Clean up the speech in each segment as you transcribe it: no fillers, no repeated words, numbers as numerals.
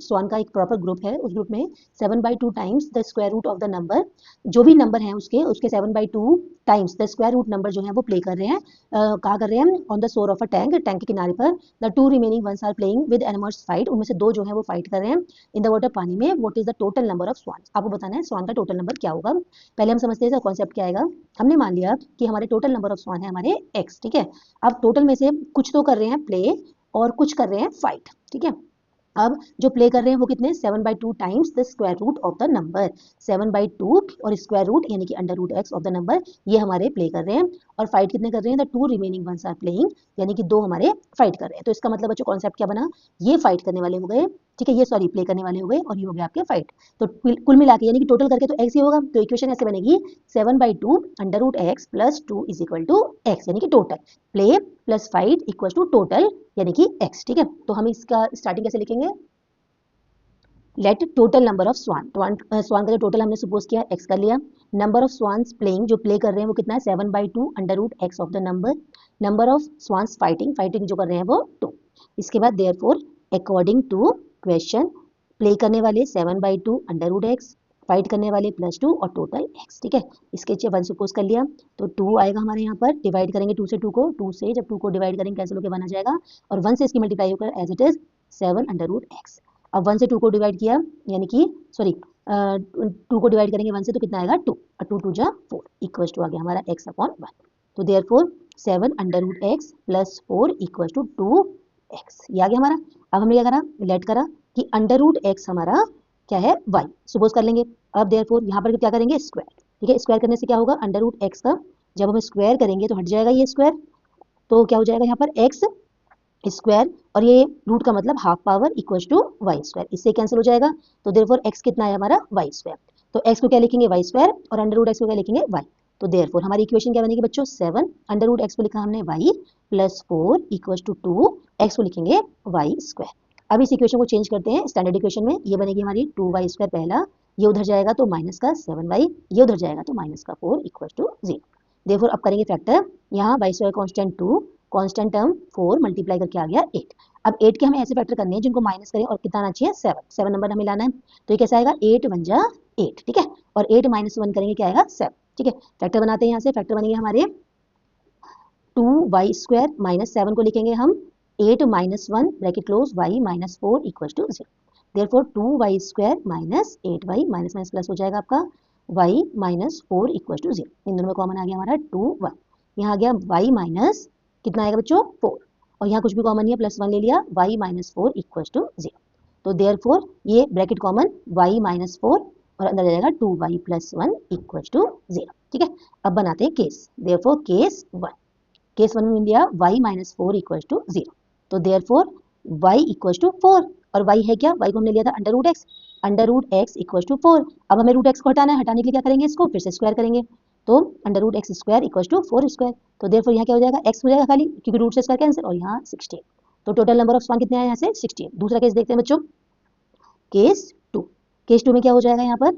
स्वान का एक proper group है, उस ग्रुप में 7/2 times the square root of the number, जो भी नंबर है उसके 7/2 times the square root number जो है वो प्ले कर रहे हैं। कहाँ कर रहे हैं? On the shore of a tank, tank के किनारे पर। The 2 remaining ones are playing with animals fight, उनमें से 2 जो है वो फाइट कर रहे हैं इन द वाटर, पानी में। What is the total number of swan? आपको बताना है स्वान का टोटल नंबर क्या होगा। पहले हम समझते हैं कॉन्सेप्ट क्या आएगा। हमने मान लिया कि हमारे टोटल नंबर ऑफ स्वान है हमारे x, ठीक है। अब टोटल में से कुछ तो कर रहे हैं प्ले और कुछ कर रहे हैं फाइट, ठीक है। अब जो प्ले कर रहे हैं वो कितने? 7/2 times the square root of the number. 7/2 और स्क्वायर रूट यानी कि under root x of the number, ये हमारे प्ले कर रहे हैं। और फाइट कितने कर रहे हैं? The 2 remaining ones are playing, यानी कि 2 हमारे फाइट कर रहे हैं। तो इसका मतलब बच्चों कॉन्सेप्ट क्या बना? ये फाइट करने वाले हो गए, ठीक है, ये सॉरी प्ले करने वाले हो गए, और ये हो गया आपके फाइट। तो कुल मिला के यानी कि टोटल करके तो x ही होगा। तो इक्वेशन ऐसे बनेगी 7/2 under root x plus 2 is equal to x, यानी कि total play plus fight equal to total यानी कि x, ठीक है। तो हम इसका स्टार्टिंग कैसे लिखेंगे? Let total number of swan, swan का जो टोटल हमने सपोज किया x कर लिया। नंबर ऑफ स्वान्स प्लेइंग, जो प्ले कर रहे हैं वो कितना है? 7/2 under root x of the number. Number of swans fighting, fighting जो कर रहे हैं वो 2। इसके बाद therefore according to question, play करने वाले 7/2 अंडर रूट x, फाइट करने वाले +2 और टोटल x, ठीक है। इसके 1 सपोज कर लिया तो 2 आएगा हमारे यहाँ पर। डिवाइड करेंगे 2 से 2 को, 2 से जब 2 को डिवाइड करेंगे कैंसिल होकर 1 आ जाएगा, और 1 से इसकी मल्टीप्लाई होकर as it is 7 under root x। अब 1 से 2 को डिवाइड किया, यानी कि सॉरी 2 को डिवाइड करेंगे 1 से तो कितना आएगा? 2, और 2 2 जा 4 इक्वल टू आ गया हमारा x अपॉन 1। तो therefore 7 under root x plus 4 equal to 2x, ये आ गया हमारा। अब हमने क्या करा? लेट करा कि अंडर रूट x हमारा क्या है? y सपोज कर लेंगे। अब देयरफॉर यहाँ पर क्या करेंगे? स्क्वायर, ठीक है। स्क्वायर करने से क्या होगा? अंडर रूट x का जब हम स्क्वायर करेंगे तो हट जाएगा ये स्क्वायर, तो क्या हो जाएगा यहाँ पर? x स्क्वायर, और ये रूट का मतलब half power equal to y square, इससे कैंसिल हो जाएगा। तो देयरफॉर x कितना है हमारा? Y square. तो x को क्या लिखेंगे? वाई स्क्वायर, और अंडर रूट x को क्या लिखेंगे? y। तो देयरफॉर हमारी इक्वेशन क्या बनेगी बच्चों? 7 अंडर रूट x को लिखा हमने y plus 4 equal to 2, x को लिखेंगे y स्क्वायर। अब इस इक्वेशन को चेंज करते हैं स्टैंडर्ड इक्वेशन में। ये बनेगी हमारी 2y स्क्वायर पहला, ये उधर जाएगा तो माइनस का 7y, ये उधर जाएगा तो माइनस का 4 इक्वल टू 0। देयरफॉर अब करेंगे फैक्टर, यहाँ y square constant 2, constant term 4 multiply करके आ गया 8। अब 8 के हमें ऐसे फैक्टर करने हैं जिनको माइनस करें और कितना आना चाहिए? 7 नंबर हमें लाना है। तो ये कैसा आएगा? 8 1 जा 8, ठीक है। और 8 माइनस 1 करेंगे क्या आएगा? 7, ठीक है। फैक्टर बनाते हैं, यहाँ से फैक्टर बनेंगे हमारे 2y स्क्वायर माइनस 7 को लिखेंगे हम 8 minus 1 bracket close y minus 4 equal to 0। Therefore 2y square minus 8y, minus minus plus हो जाएगा आपका y माइनस 4 इक्वल टू 0। इन दोनों में कॉमन आ गया हमारा 2y, यहाँ आ गया y माइनस कितना आएगा बच्चों? 4, और यहाँ कुछ भी कॉमन नहीं है, +1 ले लिया, y माइनस 4 इक्वल टू 0। तो देयरफॉर ये ब्रैकेट कॉमन y माइनस 4 और अंदर जाएगा 2y प्लस 1 इक्वल टू 0, ठीक है। अब बनाते हैं केस। देयरफॉर केस 1, केस 1 में लिया y माइनस 4 इक्वल टू 0। तो देयरफॉर y इक्वल टू 4, और y है क्या? y को हमने लिया था under root x equal to 4। अब हमें रूट x को हटाना है, हटाने के लिए क्या करेंगे? इसको फिर से स्क्वायर करेंगे, तो under root x square equal to 4 square. तो देयरफॉर यहाँ क्या हो जाएगा? x हो जाएगा खाली, क्योंकि रूट से स्क्वायर कैंसिल, और यहाँ 16। तो टोटल नंबर ऑफ स्वान कितने आए यहाँ से? 16। दूसरा केस देखते हैं बच्चों, केस 2। केस 2 में क्या हो जाएगा यहाँ पर?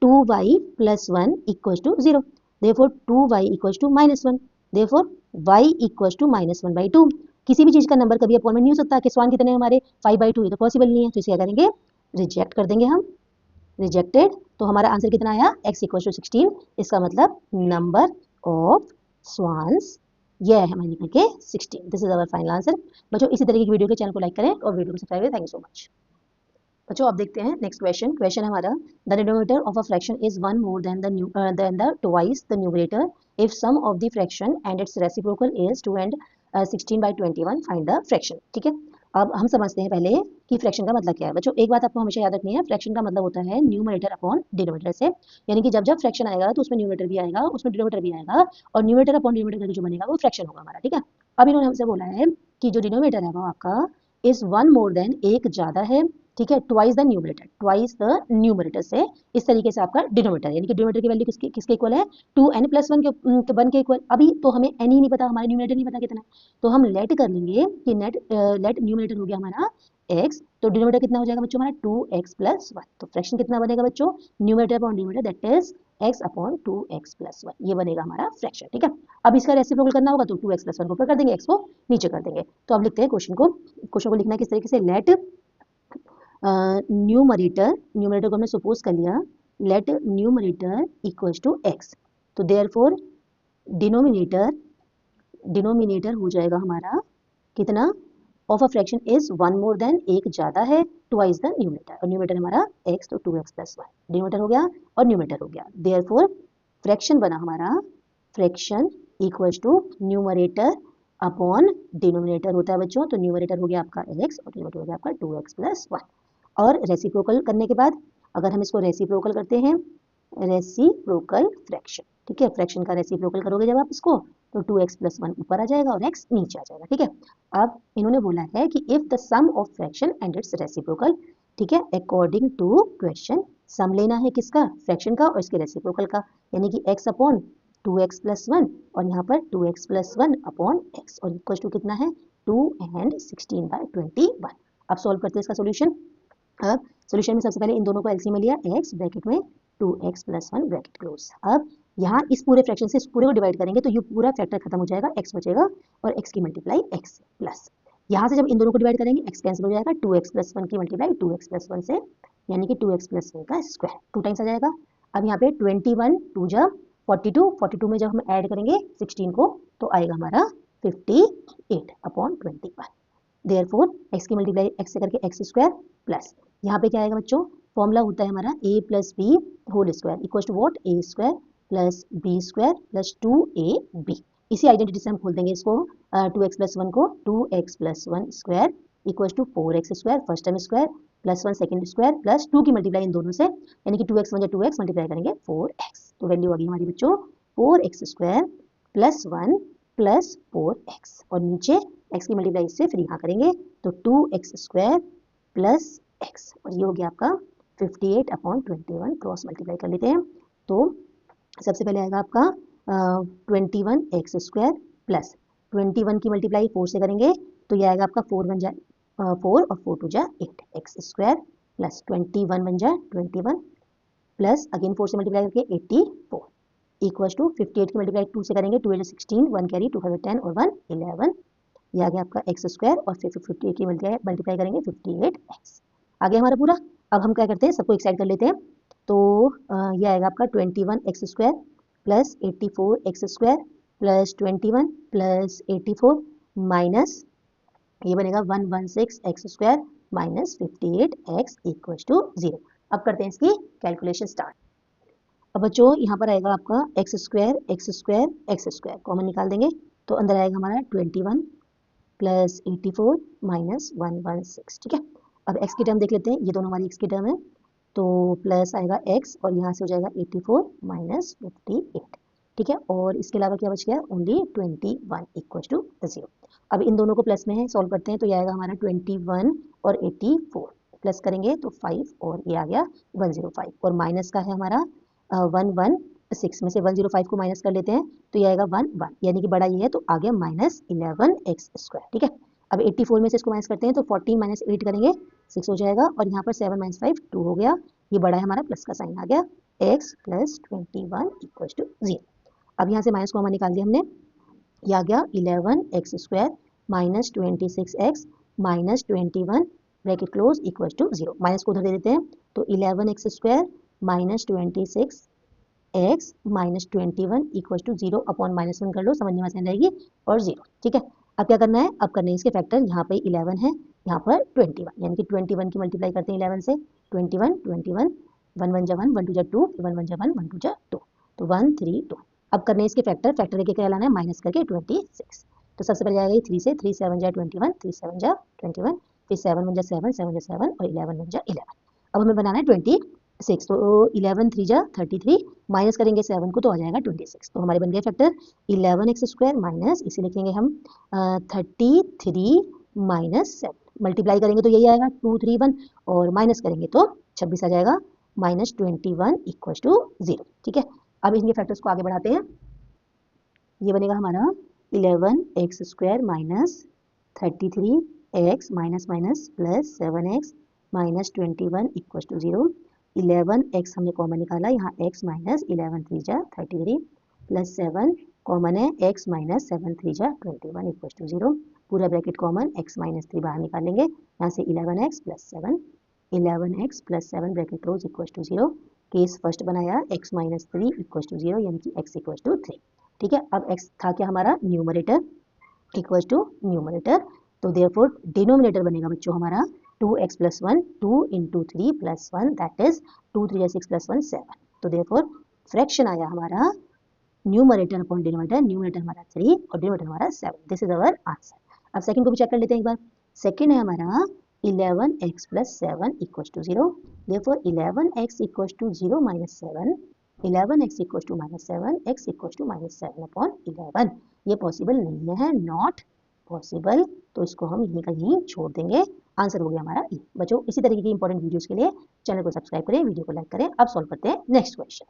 2y plus 1 equal to 0। Therefore 2y equal to minus 1। Therefore y equal to -1/2। किसी भी चीज का नंबर कभी अपॉन में नहीं हो सकता कि स्वान कितने हमारे 5/2, ये तो पॉसिबल नहीं है। तो इसे क्या करेंगे? रिजेक्ट कर देंगे हम, रिजेक्टेड। तो हमारा आंसर कितना आया? x equal to 16। इसका मतलब नंबर ऑफ स्वान्स ये है हमारे निकल के 16। This is our final answer. बच्चों इसी तरीके की वीडियो के चैनल को लाइक करें और वीडियो को सब्सक्राइब करें। Thank you so much. बच्चों आप देखते हैं नेक्स्ट क्वेश्चन। क्वेश्चन हमारा, the denominator of a fraction is 1 more than the twice the numerator if sum of the fraction and its reciprocal is 2 and 16/21, find the fraction, ठीक है। अब हम समझते हैं पहले कि फ्रैक्शन का मतलब क्या है। बच्चों एक बात आपको हमेशा याद रखनी है, फ्रैक्शन का मतलब होता है न्यूमरेटर अपॉन डिनोमिनेटर से। यानी कि जब जब फ्रैक्शन आएगा तो उसमें न्यूमरेटर भी आएगा, उसमें डिनोमिनेटर भी आएगा, और न्यूमरेटर अपॉन डिनोमिनेटर करके जो बनेगा वो फ्रैक्शन होगा हमारा, ठीक है। अब इन्होंने हमसे बोला है कि जो डिनोमिनेटर है वो आपका इज 1 मोर देन, एक ज्यादा है, ठीक है, twice the numerator, twice the numerator से इस तरीके से आपका डिनोमिनेटर, यानी कि डिनोमिनेटर की वैल्यू किसके इक्वल है? 2n प्लस 1 के 1 के इक्वल। अभी तो हमें n ही नहीं पता, हमारा न्यूमरेटर नहीं पता कितना है, तो हम लेट कर लेंगे कि लेट न्यूमरेटर हो गया हमारा x, तो डिनोमिनेटर कितना हो जाएगा बच्चों हमारा? 2x plus 1। तो फ्रैक्शन कितना बनेगा बच्चों? Numerator upon denominator that is x upon 2x plus 1, ये बनेगा हमारा फ्रैक्शन, ठीक है। अब इसका रेसिप्रोकल करना होगा तो 2x प्लस 1 को ऊपर कर देंगे, x को नीचे कर देंगे। तो अब लिखते हैं क्वेश्चन को। क्वेश्चन को लिखना है किस तरीके से, लेट न्यूमरेटर को हमने सपोज कर लिया, let numerator equals to x, तो देयरफॉर डिनोमिनेटर हो जाएगा हमारा कितना, of a fraction is one more than, एक ज्यादा है, ट्वाइस द न्यूमरेटर, और न्यूमरेटर हमारा x, तो 2x प्लस 1, डिनोमिनेटर हो गया और न्यूमरेटर हो गया। देयरफॉर फ्रैक्शन बना हमारा, fraction equals to numerator upon denominator होता है बच्चों, तो न्यूमरेटर हो गया आपका x और डिनोमिनेटर हो गया आपका 2x प्लस 1। और रेसिप्रोकल करने के बाद अगर हम इसको रेसिप्रोकल करते हैं, रेसिप्रोकल फ्रैक्शन, ठीक है, फ्रैक्शन का रेसिप्रोकल करोगे जब आप इसको, तो 2x प्लस 1 ऊपर आ जाएगा और x नीचे आ जाएगा, ठीक है। अब इन्होंने बोला है कि if the sum of fraction and its reciprocal, ठीक है, अकॉर्डिंग टू क्वेश्चन, सम लेना है किसका, फ्रैक्शन का और इसके रेसिप्रोकल का, यानी कि x अपॉन 2x प्लस 1 और यहाँ पर 2x प्लस 1 अपॉन x, और इक्वल टू कितना है 2 एंड 16/21। अब सॉल्व करते हैं इसका सोल्यूशन। अब सोल्यूशन में सबसे पहले इन दोनों को एलसीएम में लिया, x ब्रैकेट में 2x प्लस 1 ब्रैकेट क्लोज। अब यहाँ इस पूरे फ्रैक्शन से इस पूरे को डिवाइड करेंगे तो ये पूरा फैक्टर खत्म हो जाएगा, x बचेगा और x की मल्टीप्लाई x से, प्लस यहाँ से जब इन दोनों को डिवाइड करेंगे x कैंसिल हो जाएगा, 2x प्लस 1 की मल्टीप्लाई 2x प्लस 1 से, यानी कि 2x प्लस 1 का स्क्वायर 2 टाइम्स आ जाएगा। अब यहाँ पे 21 2 जा 42 में जब हम ऐड करेंगे 16 को तो आएगा हमारा 58 अपॉन 21। देयरफॉर x की मल्टीप्लाई x से करके x स्क्वायर, प्लस यहाँ पे क्या आएगा बच्चों, फॉर्मूला होता है हमारा a plus b whole square equal to what, a square plus b square plus 2ab। इसी आइडेंटिटी से हम खोल देंगे इसको, 2x प्लस 1 को, 2x plus 1 square equal to 4x square first term square plus 1 second square plus 2 की multiply in दोनों से, यानी कि 2x 1 2x मल्टीप्लाई करेंगे 4x, तो वैल्यू आ गई हमारी बच्चों 4x square plus 1 plus 4x, और नीचे x की मल्टीप्लाई इससे फिर यहाँ करेंगे तो 2x स्क्वायर प्लस x, और ये हो गया आपका 58 अपॉन 21, क्रॉस मल्टीप्लाई कर लेते हैं, तो सबसे पहले आएगा आपका 21x स्क्वायर प्लस 21 की मल्टीप्लाई 4 से करेंगे तो ये आएगा आपका 4 बन जाए 4 और 4 2 जा 8, x स्क्वायर प्लस 21 बन जाए 21 प्लस अगेन 4 से मल्टीप्लाई करके 84 इक्वल्स टू 58 की मल्टीप्लाई 2 से करेंगे 2 16, 1 कैरी 2 5 10 और 1 11, ये आ गया आपका x स्क्वायर और फिर 58 की मल्टीप्लाई करेंगे 58x, आ गया हमारा पूरा। अब हम क्या करते हैं, सबको एक साइड कर लेते हैं, तो ये आएगा आपका 21x square plus 84x square plus 21 plus 84 minus ये बनेगा 116x square minus 58x equals to 0। अब करते हैं इसकी कैलकुलेशन स्टार्ट। अब बच्चों यहाँ पर आएगा आपका एक्स स्क्वायर कॉमन निकाल देंगे तो अंदर आएगा हमारा 21 प्लस 84 माइनस 116, ठीक है। अब x की टर्म देख लेते हैं, ये दोनों हमारी x की टर्म है, तो प्लस आएगा x और यहाँ से हो जाएगा 84 माइनस 58, ठीक है, और इसके अलावा क्या बच गया, ओनली 21 इक्वल टू 0। अब इन दोनों को प्लस में है, सॉल्व करते हैं तो ये आएगा हमारा 21 और 84 प्लस करेंगे तो 5 और ये आ गया 105, और माइनस का है हमारा 116 में से 105 को माइनस कर लेते हैं तो ये आएगा 1 यानी कि बड़ा ये है तो आ गया माइनस 11x स्क्वायर, ठीक है। अब 84 में से इसको माइनस करते हैं तो 14 माइनस 8 करेंगे 6 हो जाएगा, और यहाँ पर 7 माइनस 5 2 हो गया, ये बड़ा है हमारा प्लस का साइन आ गया, x प्लस 21 इक्वल टू 0। अब यहाँ से माइनस कॉमन निकाल दिया हमने, ये आ गया 11x square minus 26x minus 21 bracket close equal to 0, minus को उधर दे देते हैं तो 11x square minus 26x minus 21 equal to 0 upon minus 1 कर लो, समझने में आसान रहेगी, और 0, ठीक है। अब क्या करना है, अब करने हैं इसके फैक्टर, यहाँ पे 11 है, यहाँ पर 21, यानी कि 21 की मल्टीप्लाई करते हैं 11 से, 21 21 1 1 जा 1 1 2 जा 2 1 1 जा 1 1 2 जा 2, तो 1 3 2। अब करने हैं इसके फैक्टर लेके क्या लाना है, माइनस करके 26, तो सबसे पहले आएगा 3 से, 3 7 जा 21 3 7 जा 21, फिर 7 1 जा 7 7 जा 7 और 11 1 जा 11। अब हमें बनाना है 26, तो 11 3 जा 33 माइनस करेंगे 7 को तो आ जाएगा 26, तो हमारे बन गए फैक्टर 11x स्क्वायर माइनस इसे लिखेंगे हम 33 माइनस 7, मल्टीप्लाई करेंगे तो यही आएगा 231 और माइनस करेंगे तो 26 आ जाएगा माइनस 21 इक्वल टू 0, ठीक है। अब इनके फैक्टर्स को आगे बढ़ाते हैं, ये बनेगा हमारा 11x square minus 33x minus minus plus 7x minus 21 equal to 0, 11x हमने कॉमन निकाला, यहाँ x माइनस 11 3 जा 33 प्लस 7 कॉमन है, x माइनस 7 3 जा 21 इक्वल टू 0, पूरा ब्रैकेट कॉमन, x माइनस 3 बाहर निकालेंगे, यहाँ से 11x plus 7 11x plus 7 bracket close equal to 0। Case first बनाया x माइनस 3 इक्वल टू 0 यानी कि x इक्वल टू 3। ठीक है, अब x था क्या हमारा न्यूमरेटर इक्वल टू न्यूमरेटर, तो देयरफॉर डिनोमिनेटर बनेगा बच्चों हमारा 2x plus 1 2 into 3 plus 1 that is 2 3 6 plus 1 7। तो देयरफॉर फ्रैक्शन आया हमारा न्यूमरेटर अपॉन डिनोमिनेटर, न्यूमरेटर हमारा 3 और डिनोमिनेटर हमारा 7। This is our answer. अब सेकंड को भी चेक कर लेते हैं एक बार। सेकंड है हमारा 11x plus 7 equal to 0। Therefore 11x equal to 0 minus 7, 11x equal to minus 7, x equal to minus 7 upon 11। ये पॉसिबल नहीं है, नॉट पॉसिबल, तो इसको हम यहीं का यहीं छोड़ देंगे। आंसर हो गया हमारा ई। बच्चों इसी तरीके की इंपॉर्टेंट वीडियोस के लिए चैनल को सब्सक्राइब करें, वीडियो को लाइक करें। अब सॉल्व करते हैं नेक्स्ट क्वेश्चन।